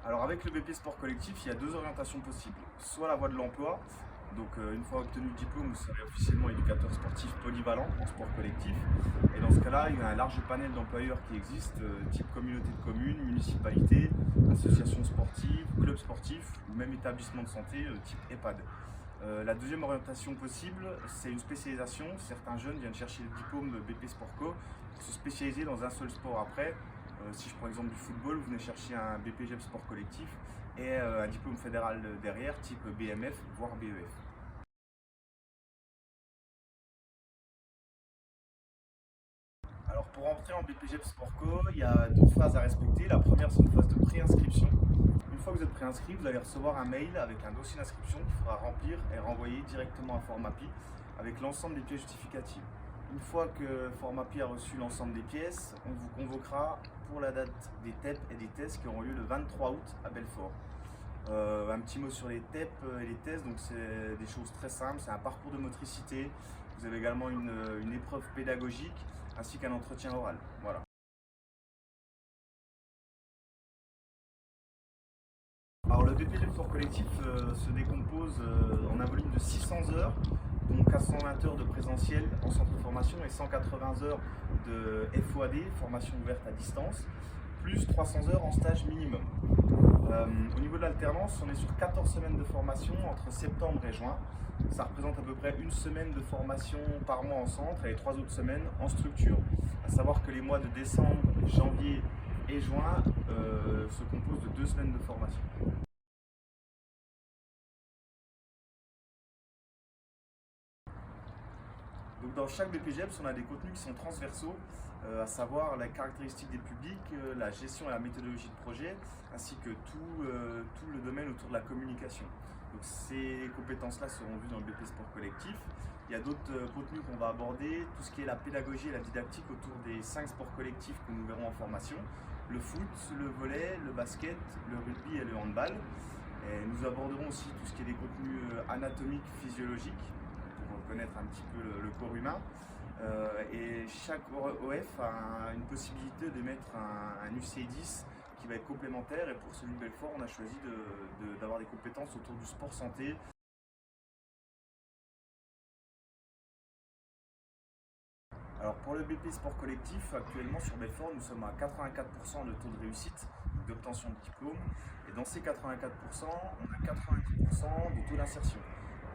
Alors avec le BP Sport Collectif, il y a deux orientations possibles. Soit la voie de l'emploi, donc une fois obtenu le diplôme, vous serez officiellement éducateur sportif polyvalent en sport collectif. Et dans ce cas-là, il y a un large panel d'employeurs qui existent, type communauté de communes, municipalité, associations sportives, clubs sportifs ou même établissements de santé type EHPAD. La deuxième orientation possible, c'est une spécialisation. Certains jeunes viennent chercher le diplôme BP Sport Co pour se spécialiser dans un seul sport après. Si je prends l'exemple du football, vous venez chercher un BPGEP Sport Collectif et un diplôme fédéral derrière, type BMF, voire BEF. Alors pour entrer en BPGEP Sport Co, il y a deux phases à respecter. La première, c'est une phase de préinscription. Une fois que vous êtes préinscrit, vous allez recevoir un mail avec un dossier d'inscription qu'il faudra remplir et renvoyer directement à Formapi avec l'ensemble des pièces justificatives. Une fois que Formapi a reçu l'ensemble des pièces, on vous convoquera pour la date des TEP et des tests qui auront lieu le 23 août à Belfort. Un petit mot sur les TEP et les tests, donc c'est des choses très simples, c'est un parcours de motricité, vous avez également une épreuve pédagogique ainsi qu'un entretien oral. Voilà. Alors le BPGEP Sport Collectif se décompose en un volume de 600 heures, donc 420 heures de présentiel en centre de formation et 180 heures de FOAD, formation ouverte à distance, plus 300 heures en stage minimum. Au niveau de l'alternance, on est sur 14 semaines de formation entre septembre et juin. Ça représente à peu près une semaine de formation par mois en centre et les 3 autres semaines en structure. À savoir que les mois de décembre, janvier et juin se composent de 2 semaines de formation. Donc dans chaque BPGEPS, on a des contenus qui sont transversaux, à savoir la caractéristique des publics, la gestion et la méthodologie de projet, ainsi que tout le domaine autour de la communication. Donc ces compétences-là seront vues dans le BP Sport Collectif. Il y a d'autres contenus qu'on va aborder, tout ce qui est la pédagogie et la didactique autour des 5 sports collectifs que nous verrons en formation, le foot, le volley, le basket, le rugby et le handball. Et nous aborderons aussi tout ce qui est des contenus anatomiques, physiologiques, pour connaître un petit peu le corps humain. Et chaque OF a une possibilité de mettre un UCI10 qui va être complémentaire. Et pour celui de Belfort, on a choisi d'avoir des compétences autour du sport santé. Alors pour le BP Sport Collectif, actuellement sur Belfort, nous sommes à 84% de taux de réussite, d'obtention de diplôme. Et dans ces 84%, on a 90% de taux d'insertion.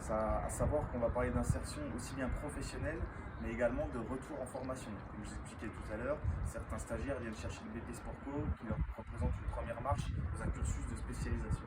À savoir qu'on va parler d'insertion aussi bien professionnelle, mais également de retour en formation. Comme je vous expliquais tout à l'heure, certains stagiaires viennent chercher le BP Sport Co qui leur représente une première marche dans un cursus de spécialisation.